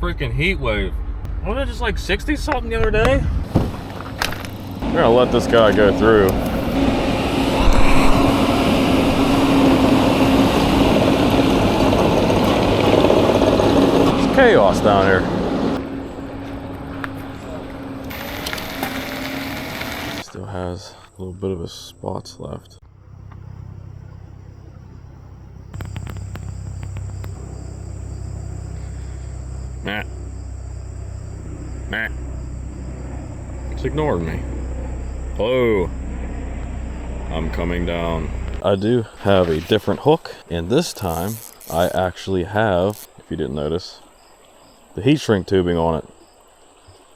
freaking heat wave. Wasn't it just like 60 something the other day? We're gonna let this guy go through. It's chaos down here. Still has a little bit of his spots left. Nah. Nah. It's ignoring me. Hello. I'm coming down. I do have a different hook, and this time I actually have, if you didn't notice, the heat shrink tubing on it.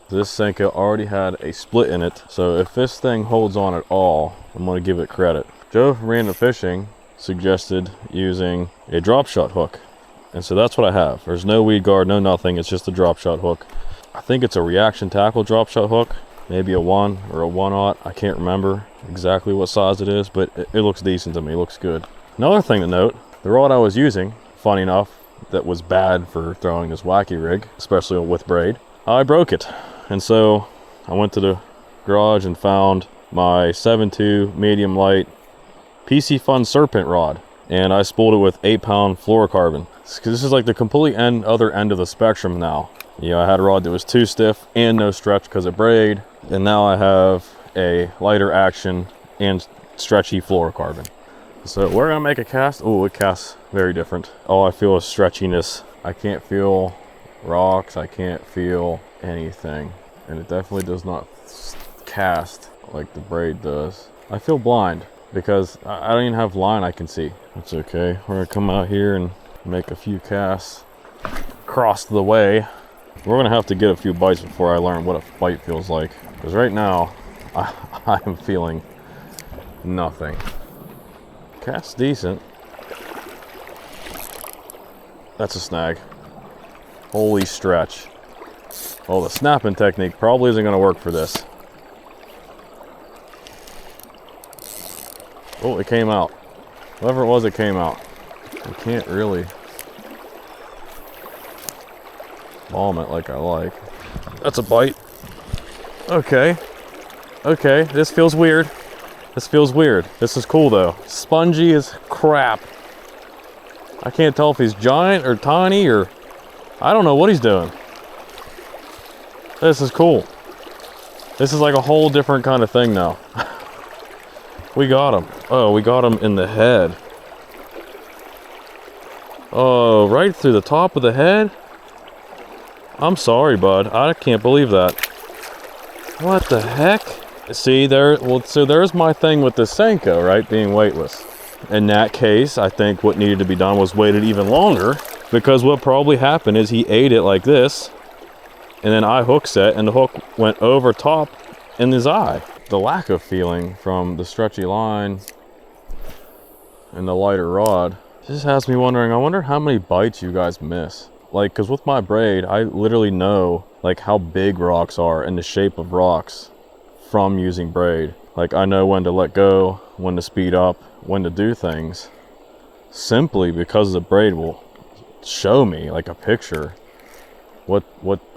This Senko already had a split in it, so if this thing holds on at all, I'm going to give it credit. Joe from Random Fishing suggested using a drop shot hook, and so that's what I have. There's no weed guard, no nothing, it's just a drop shot hook. I think it's a reaction tackle drop shot hook, maybe a 1 or a 1/0. I can't remember exactly what size it is, but it looks decent to me, it looks good. Another thing to note, the rod I was using, funny enough, that was bad for throwing this wacky rig, especially with braid, I broke it. And so I went to the garage and found my 7.2 medium light PC Fun Serpent rod, and I spooled it with 8-pound fluorocarbon. This is like the complete other end of the spectrum now. You know, I had a rod that was too stiff and no stretch because of braid, and now I have a lighter action and stretchy fluorocarbon. So we're gonna make a cast. Oh, it casts very different. All I feel is stretchiness. I can't feel rocks, I can't feel anything, and it definitely does not cast like the braid does. I feel blind because I don't even have line I can see. That's okay. We're gonna come out here and make a few casts across the way. We're gonna have to get a few bites before I learn what a bite feels like, because right now I am feeling nothing. Cast decent. That's a snag. Holy stretch. Well, the snapping technique probably isn't gonna work for this. Oh, it came out. Whatever it was, it came out. I can't really palm it like I like. That's a bite. Okay. Okay, this feels weird. This feels weird. This is cool though. Spongy as crap. I can't tell if he's giant or tiny or I don't know what he's doing. This is cool. This is like a whole different kind of thing now. We got him. Oh, we got him in the head. Oh, right through the top of the head? I'm sorry, bud. I can't believe that. What the heck? See, so there's my thing with the Senko, right? Being weightless. In that case, I think what needed to be done was waited even longer, because what probably happened is he ate it like this, and then I hook set, and the hook went over top in his eye. The lack of feeling from the stretchy line and the lighter rod just has me wondering, I wonder how many bites you guys miss. Like, because with my braid, I literally know like how big rocks are and the shape of rocks from using braid. Like, I know when to let go, when to speed up, when to do things, simply because the braid will show me like a picture what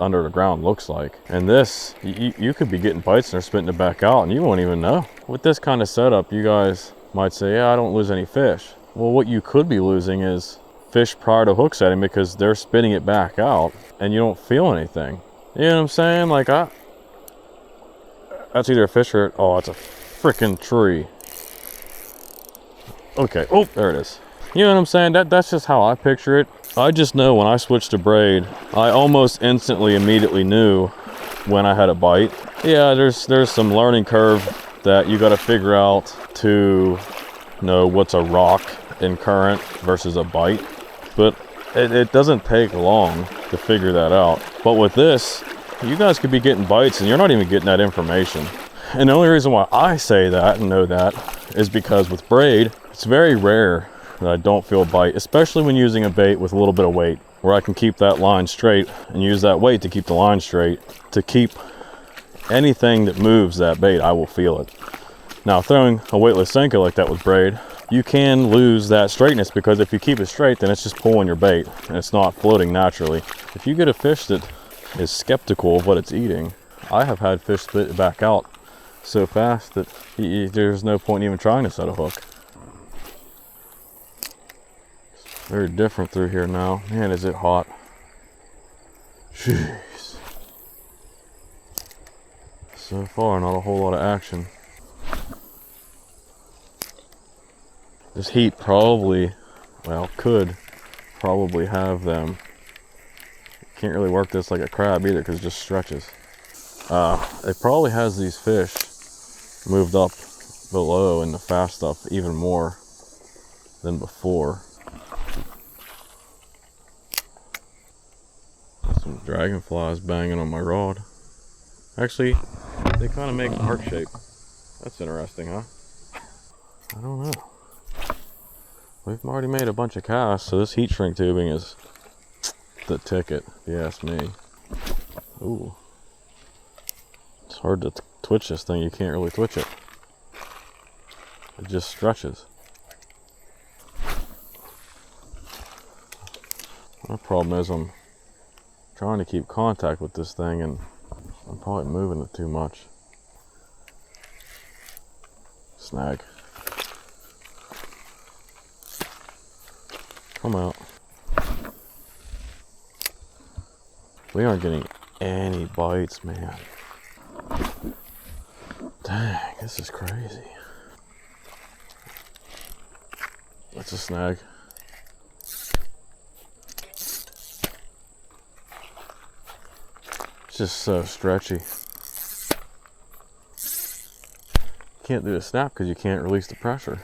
under the ground looks like. And this, you could be getting bites and they're spitting it back out and you won't even know. With this kind of setup, you guys might say, yeah, I don't lose any fish. Well, what you could be losing is fish prior to hook setting, because they're spitting it back out and you don't feel anything. You know what I'm saying? Like, that's either a fish or, oh, it's a freaking tree. Okay, oh, there it is. You know what I'm saying? That's just how I picture it. I just know when I switched to braid, I almost instantly, immediately knew when I had a bite. Yeah, there's some learning curve that you got to figure out to know what's a rock in current versus a bite. But it doesn't take long to figure that out. But with this, you guys could be getting bites and you're not even getting that information. And the only reason why I say that and know that is because with braid, it's very rare that I don't feel a bite, especially when using a bait with a little bit of weight, where I can keep that line straight and use that weight to keep the line straight. To keep anything that moves that bait, I will feel it. Now, throwing a weightless Senko like that with braid, you can lose that straightness, because if you keep it straight, then it's just pulling your bait and it's not floating naturally. If you get a fish that is skeptical of what it's eating, I have had fish spit back out so fast that there's no point in even trying to set a hook. It's very different through here now. Man, is it hot. Jeez. So far, not a whole lot of action. This heat probably, well, could probably have them. Can't really work this like a crab either because it just stretches. It probably has these fish moved up below in the fast stuff even more than before. Some dragonflies banging on my rod. Actually, they kind of make a heart shape. That's interesting, huh? I don't know. We've already made a bunch of casts, so this heat shrink tubing is the ticket, if you ask me. Ooh. It's hard to twitch this thing. You can't really twitch it. It just stretches. My problem is I'm trying to keep contact with this thing and I'm probably moving it too much. Snag. Come out. We aren't getting any bites, man. Dang, this is crazy. That's a snag. It's just so stretchy. Can't do a snap because you can't release the pressure.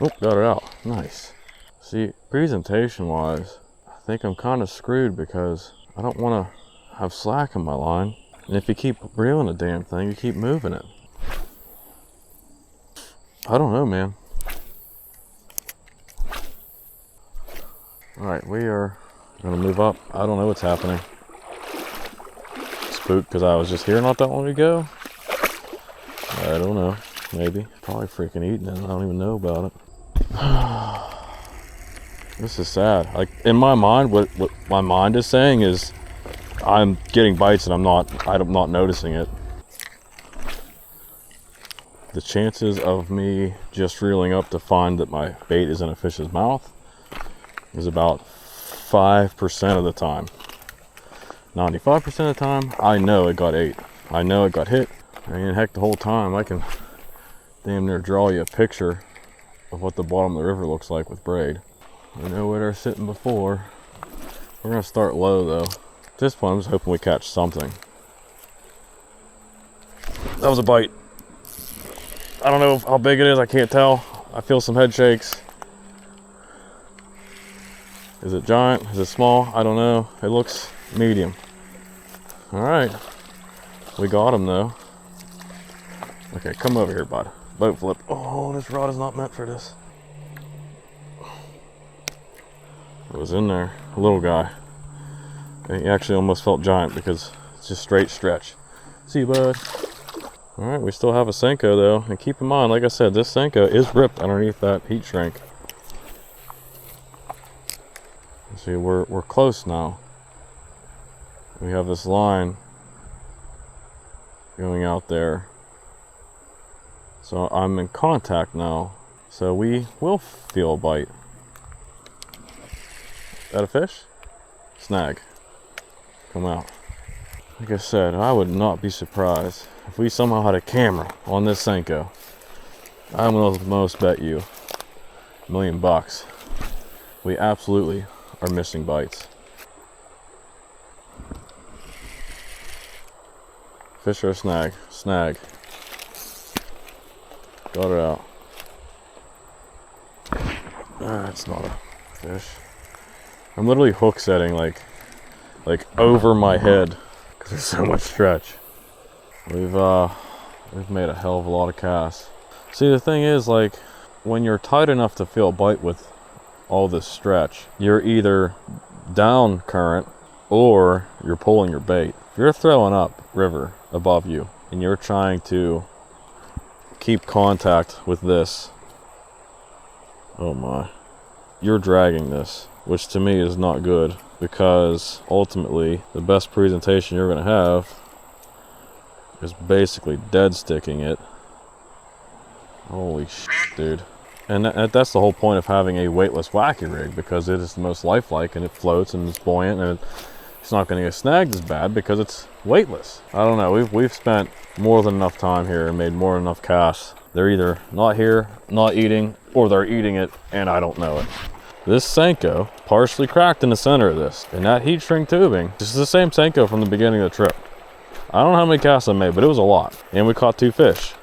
Oh, got it out. Nice. See, presentation wise, I think I'm kind of screwed because I don't want to have slack in my line. And if you keep reeling the damn thing, you keep moving it. I don't know, man. Alright, we are going to move up. I don't know what's happening. Spooked because I was just here not that long ago. I don't know. Maybe. Probably freaking eating it. I don't even know about it. This is sad. Like, in my mind, what my mind is saying is I'm getting bites and I'm not noticing it. The chances of me just reeling up to find that my bait is in a fish's mouth is about 5% of the time. 95% of the time, I know it got ate. I know it got hit. I mean, heck, the whole time I can damn near draw you a picture of what the bottom of the river looks like with braid. I know where they're sitting before. We're gonna start low though. At this point, I'm just hoping we catch something. That was a bite. I don't know how big it is, I can't tell. I feel some head shakes. Is it giant? Is it small? I don't know. It looks medium. All right, we got him though. Okay, come over here, bud. Boat flip. Oh, this rod is not meant for this. It was in there, a little guy. He actually almost felt giant because it's just straight stretch. See you, bud. All right, we still have a Senko though, and keep in mind, like I said, this Senko is ripped underneath that heat shrink. See, we're close now. We have this line going out there, so I'm in contact now. So we will feel a bite. Is that a fish? Snag. Come out. Like I said, I would not be surprised if we somehow had a camera on this Senko. I will most bet you $1 million. We absolutely are missing bites. Fish or a snag? Snag. Got it out. That's not a fish. I'm literally hook setting like over my head because there's so much stretch. We've made a hell of a lot of casts. See, the thing is, like, when you're tight enough to feel a bite with all this stretch, you're either down current or you're pulling your bait. If you're throwing up river above you and you're trying to keep contact with this Oh my. You're dragging this, which to me is not good, because ultimately the best presentation you're going to have is basically dead sticking it. Holy shit, dude. And that's the whole point of having a weightless wacky rig, because it is the most lifelike and it floats and it's buoyant, and it's not going to get snagged as bad because it's weightless. I don't know, we've spent more than enough time here and made more than enough casts. They're either not here, not eating, or they're eating it and I don't know it. This Senko partially cracked in the center of this, and that heat shrink tubing, this is the same Senko from the beginning of the trip. I don't know how many casts I made, but it was a lot, and we caught 2 fish.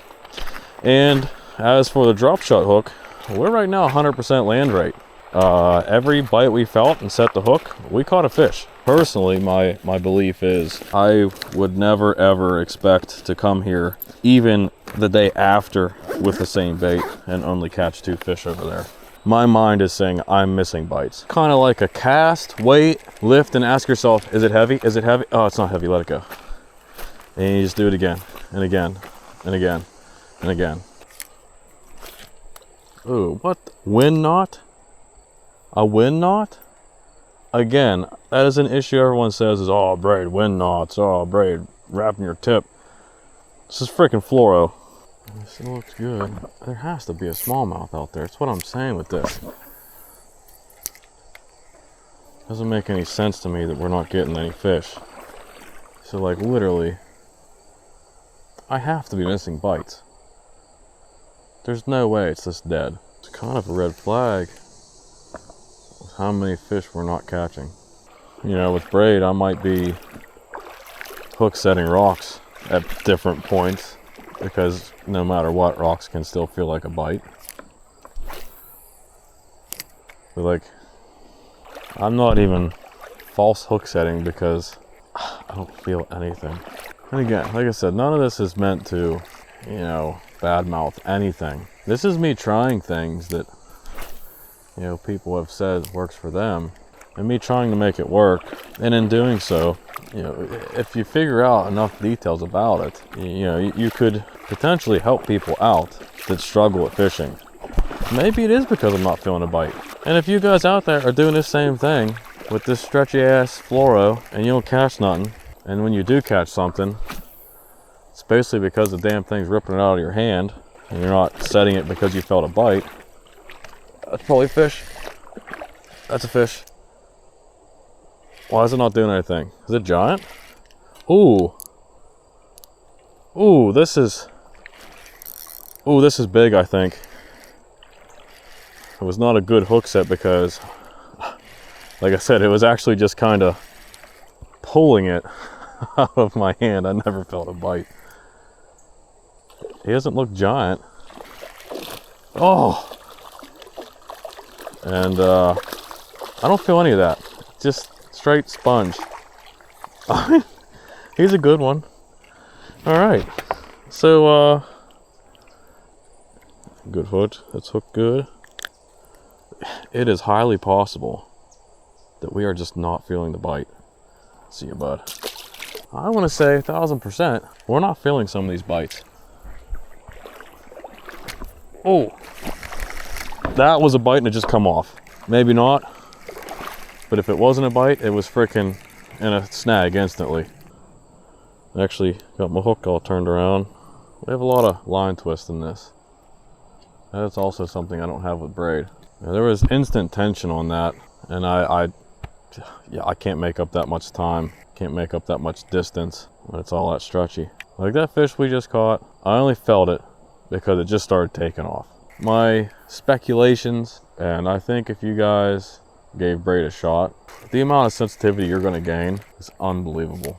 And as for the drop shot hook, we're right now 100% land rate. Every bite we felt and set the hook, we caught a fish. Personally, my belief is I would never ever expect to come here even the day after with the same bait and only catch 2 fish over there. My mind is saying I'm missing bites. Kind of like a cast, wait, lift, and ask yourself, is it heavy? Is it heavy? Oh, it's not heavy, let it go. And you just do it again, and again, and again, and again. Ooh, what? Wind knot? A wind knot? Again, that is an issue everyone says is, oh, braid, wind knots, oh, braid, wrapping your tip. This is freaking fluoro. This looks good. There has to be a smallmouth out there. That's what I'm saying with this. Doesn't make any sense to me that we're not getting any fish. So, like, literally, I have to be missing bites. There's no way it's this dead. It's kind of a red flag with how many fish we're not catching. You know, with braid, I might be hook setting rocks at different points, because no matter what, rocks can still feel like a bite. But like, I'm not even false hook setting because I don't feel anything. And again, like I said, none of this is meant to, you know, badmouth anything. This is me trying things that, you know, people have said works for them, and me trying to make it work. And in doing so, you know, if you figure out enough details about it, you know, you could potentially help people out that struggle at fishing. Maybe it is because I'm not feeling a bite. And if you guys out there are doing the same thing with this stretchy ass fluoro and you don't catch nothing, and when you do catch something, it's basically because the damn thing's ripping it out of your hand and you're not setting it because you felt a bite. That's probably a fish. That's a fish. Why is it not doing anything? Is it giant? Ooh. Ooh, this is big, I think. It was not a good hook set because, like I said, it was actually just kind of pulling it out of my hand. I never felt a bite. He doesn't look giant. Oh! And I don't feel any of that. Just straight sponge. He's a good one. Alright. So, good hook. That's hooked good. It is highly possible that we are just not feeling the bite. See you, bud. I want to say 1000%. We're not feeling some of these bites. Oh, that was a bite and it just come off. Maybe not, but if it wasn't a bite, it was freaking in a snag instantly. I actually got my hook all turned around. We have a lot of line twist in this. That's also something I don't have with braid. Now, there was instant tension on that, and I can't make up that much time. Can't make up that much distance when it's all that stretchy. Like that fish we just caught, I only felt it because it just started taking off. My speculations, and I think if you guys gave braid a shot, the amount of sensitivity you're going to gain is unbelievable.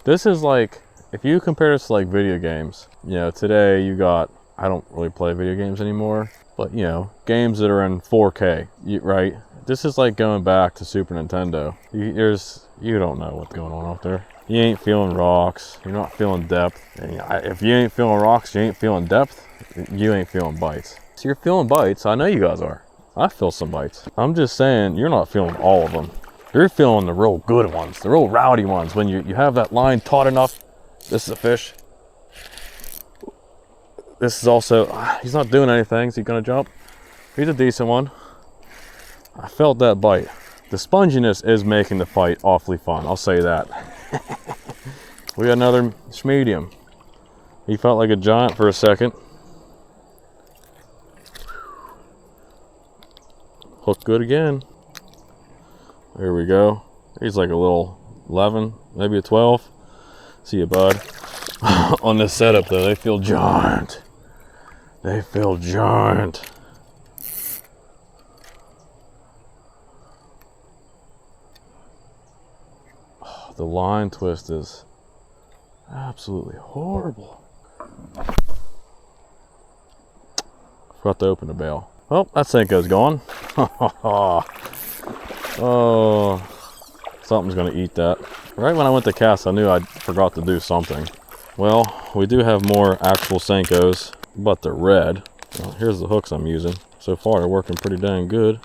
This is like, if you compare this to like video games, you know, today you got, I don't really play video games anymore, but you know, games that are in 4K, right? This is like going back to Super Nintendo. You don't know what's going on out there. You ain't feeling rocks, you're not feeling depth. And if you ain't feeling rocks, you ain't feeling depth, you ain't feeling bites. So you're feeling bites, I know you guys are. I feel some bites. I'm just saying, you're not feeling all of them. You're feeling the real good ones, the real rowdy ones, when you have that line taut enough. This is a fish. This is also, he's not doing anything. Is he gonna jump? He's a decent one. I felt that bite. The sponginess is making the fight awfully fun, I'll say that. We got another medium. He felt like a giant for a second. Hook good again. There we go. He's like a little 11, maybe a 12. See you, bud. On this setup though, they feel giant. They feel giant. Oh, the line twist is absolutely horrible. Forgot to open the bail. Oh, that Senko's gone. Oh, something's gonna eat that. Right when I went to cast, I knew I forgot to do something. Well, we do have more actual Senkos, but they're red. Well, here's the hooks I'm using. So far, they're working pretty dang good.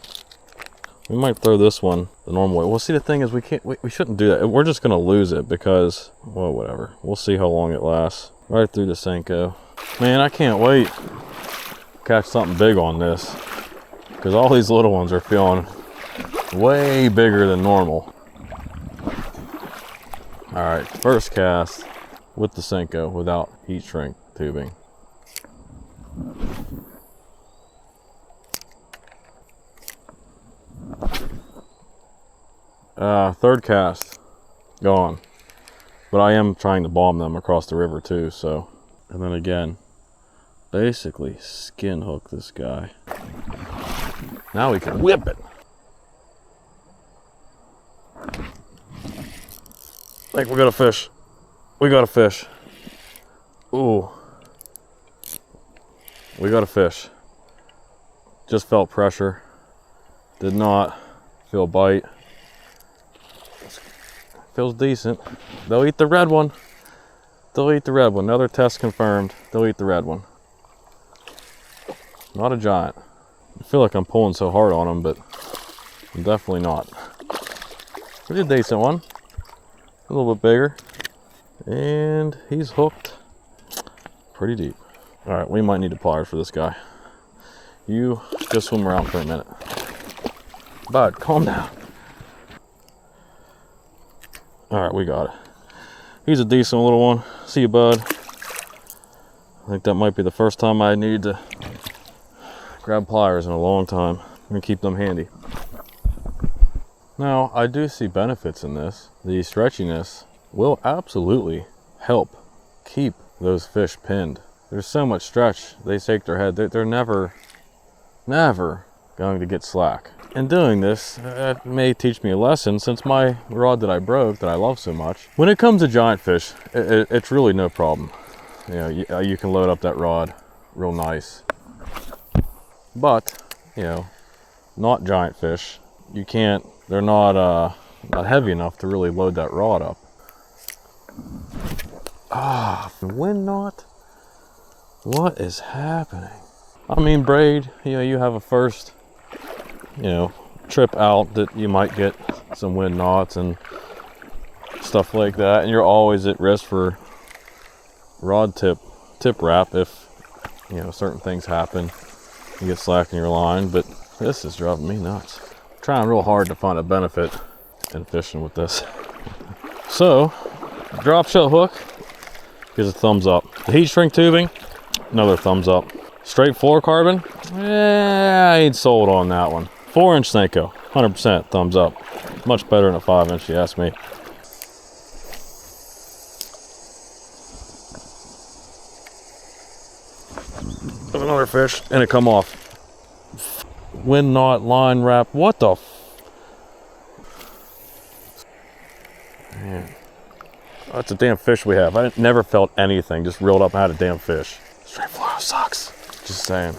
We might throw this one the normal way. Well, see, the thing is, we shouldn't do that. We're just gonna lose it because, well, whatever. We'll see how long it lasts. Right through the Senko. Man, I can't wait to catch something big on this, because all these little ones are feeling way bigger than normal. All right, first cast with the Senko without heat shrink tubing. Third cast, gone. But I am trying to bomb them across the river too, so. And then again, basically skin hook this guy. Now we can whip it. I think we got a fish. We got a fish. Ooh. We got a fish. Just felt pressure. Did not feel bite. Feels decent. They'll eat the red one. They'll eat the red one. Another test confirmed. They'll eat the red one. Not a giant. I feel like I'm pulling so hard on them, but I'm definitely not. It's a decent one. A little bit bigger. And he's hooked pretty deep. All right, we might need a pliers for this guy. You just swim around for a minute. Bud, calm down. All right, we got it. He's a decent little one. See you, bud. I think that might be the first time I need to grab pliers in a long time. I'm gonna keep them handy. Now, I do see benefits in this. The stretchiness will absolutely help keep those fish pinned. There's so much stretch, they shake their head. They're never going to get slack. In doing this, it may teach me a lesson, since my rod that I broke, that I love so much. When it comes to giant fish, it's really no problem. You know, you can load up that rod real nice. But, you know, not giant fish, you can't, they're not heavy enough to really load that rod up. Ah, wind knot? What is happening? I mean, braid, you know, you have a first, you know, trip out that you might get some wind knots and stuff like that, and you're always at risk for rod tip wrap if, you know, certain things happen. You get slack in your line, but this is driving me nuts. I'm trying real hard to find a benefit in fishing with this. So, drop shell hook gives a thumbs up. The heat shrink tubing, another thumbs up. Straight fluorocarbon, I ain't sold on that one. 4-inch Senko, 100% thumbs up. Much better than a 5-inch, you ask me. There's another fish, and it come off. Wind knot, line wrap, what the man. That's a damn fish we have. I never felt anything, just reeled up and had a damn fish. Straight fluoro sucks. Just saying.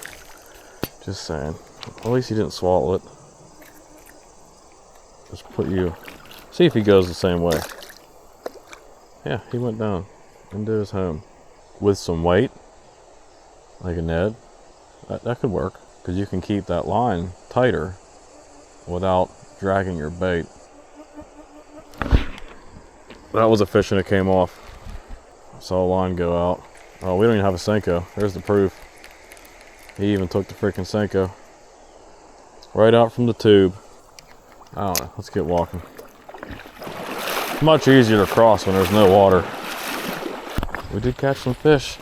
Just saying. At least he didn't swallow it. Just put you. See if he goes the same way. Yeah, he went down into his home. With some weight, like a Ned, that could work. Because you can keep that line tighter without dragging your bait. That was a fish and it came off. I saw a line go out. Oh, we don't even have a Senko. There's the proof. He even took the freaking Senko. right out from the tube. I don't know, let's get walking. It's much easier to cross when there's no water. We did catch some fish.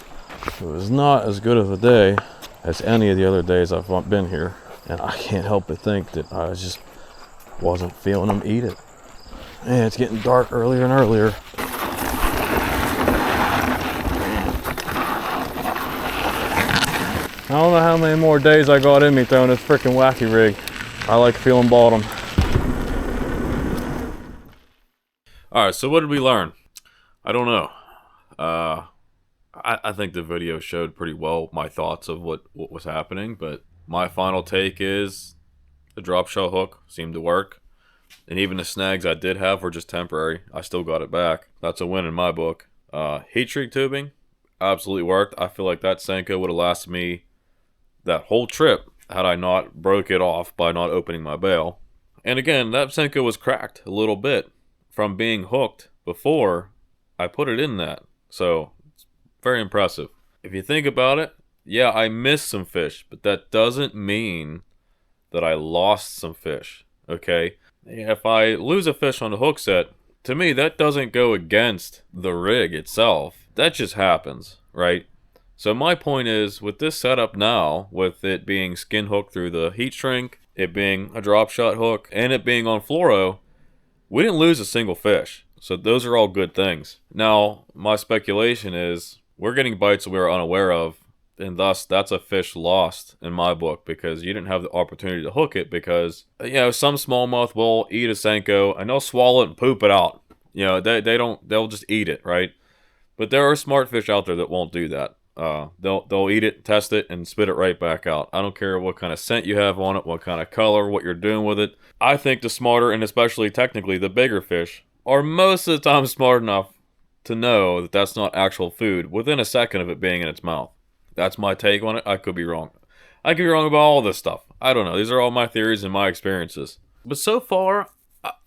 It was not as good of a day as any of the other days I've been here. And I can't help but think that I just wasn't feeling them eat it. Man, it's getting dark earlier and earlier. I don't know how many more days I got in me throwing this freaking wacky rig. I like feeling bottom. Alright, so what did we learn? I don't know. I think the video showed pretty well my thoughts of what was happening, but my final take is the drop shot hook seemed to work. And even the snags I did have were just temporary. I still got it back. That's a win in my book. Heat shrink tubing absolutely worked. I feel like that Senko would have lasted me that whole trip had I not broke it off by not opening my bail. And again, that Senko was cracked a little bit from being hooked before I put it in that. So, it's very impressive. If you think about it, yeah, I missed some fish, but that doesn't mean that I lost some fish, okay? If I lose a fish on the hook set, to me, that doesn't go against the rig itself. That just happens, right? So my point is, with this setup now, with it being skin hooked through the heat shrink, it being a drop shot hook, and it being on fluoro, we didn't lose a single fish. So those are all good things. Now, my speculation is, we're getting bites that we were unaware of, and thus that's a fish lost in my book because you didn't have the opportunity to hook it because, you know, some smallmouth will eat a Senko and they'll swallow it and poop it out. You know, they'll just eat it, right? But there are smart fish out there that won't do that. They'll eat it, test it, and spit it right back out. I don't care what kind of scent you have on it, what kind of color, what you're doing with it. I think the smarter, and especially technically the bigger fish, are most of the time smart enough to know that that's not actual food within a second of it being in its mouth. That's my take on it. I could be wrong. I could be wrong about all this stuff. I don't know. These are all my theories and my experiences. But so far,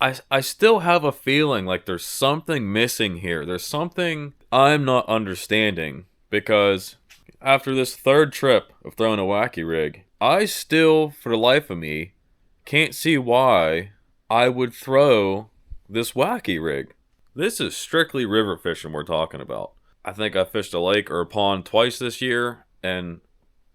I still have a feeling like there's something missing here. There's something I'm not understanding. Because after this third trip of throwing a wacky rig, I still, for the life of me, can't see why I would throw this wacky rig. This is strictly river fishing we're talking about. I think I fished a lake or a pond twice this year, and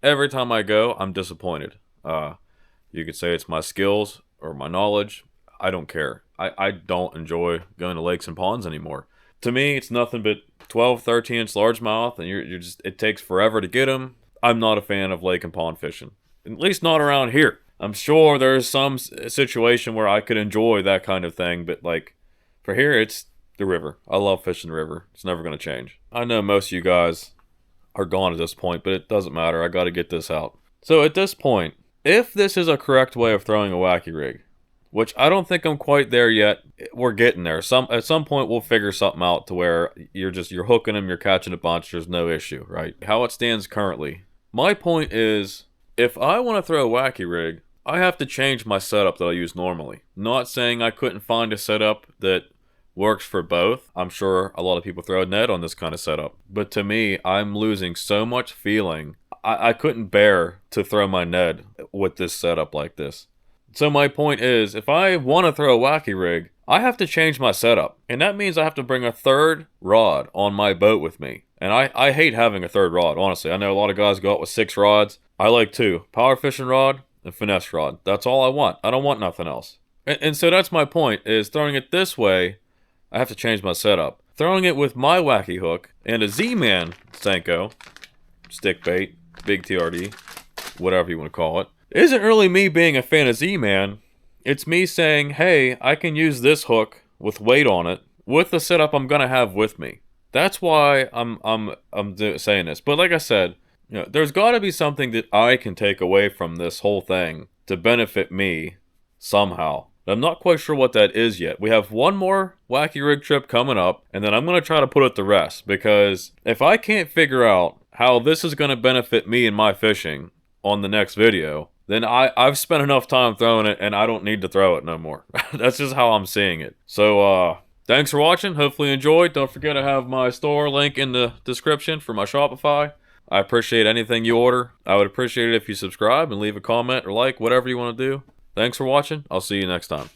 every time I go, I'm disappointed. You could say it's my skills or my knowledge. I don't care. I don't enjoy going to lakes and ponds anymore. To me, it's nothing but 12, 13-inch largemouth, and you're just, it takes forever to get them. I'm not a fan of lake and pond fishing. At least not around here. I'm sure there's some situation where I could enjoy that kind of thing, but like, for here, it's the river. I love fishing the river. It's never going to change. I know most of you guys are gone at this point, but it doesn't matter. I got to get this out. So at this point, if this is a correct way of throwing a wacky rig, which I don't think I'm quite there yet. We're getting there. At some point we'll figure something out to where you're hooking them, you're catching a bunch, there's no issue, right? How it stands currently. My point is, if I want to throw a wacky rig, I have to change my setup that I use normally. Not saying I couldn't find a setup that works for both. I'm sure a lot of people throw a net on this kind of setup. But to me, I'm losing so much feeling. I couldn't bear to throw my Ned with this setup like this. So my point is, if I want to throw a wacky rig, I have to change my setup. And that means I have to bring a third rod on my boat with me. And I hate having a third rod, honestly. I know a lot of guys go out with 6 rods. I like 2. Power fishing rod and finesse rod. That's all I want. I don't want nothing else. And so that's my point, is throwing it this way, I have to change my setup. Throwing it with my wacky hook and a Z-Man Senko, stick bait, big TRD, whatever you want to call it, isn't really me being a fan of Z-Man. It's me saying, hey, I can use this hook with weight on it with the setup I'm gonna have with me. That's why I'm saying this. But like I said, you know, there's got to be something that I can take away from this whole thing to benefit me somehow. I'm not quite sure what that is yet. We have one more wacky rig trip coming up, and then I'm going to try to put it to rest, because if I can't figure out how this is going to benefit me in my fishing on the next video, then I've spent enough time throwing it, and I don't need to throw it no more. That's just how I'm seeing it. So, thanks for watching. Hopefully you enjoyed. Don't forget to have my store link in the description for my Shopify. I appreciate anything you order. I would appreciate it if you subscribe and leave a comment or like, whatever you want to do. Thanks for watching. I'll see you next time.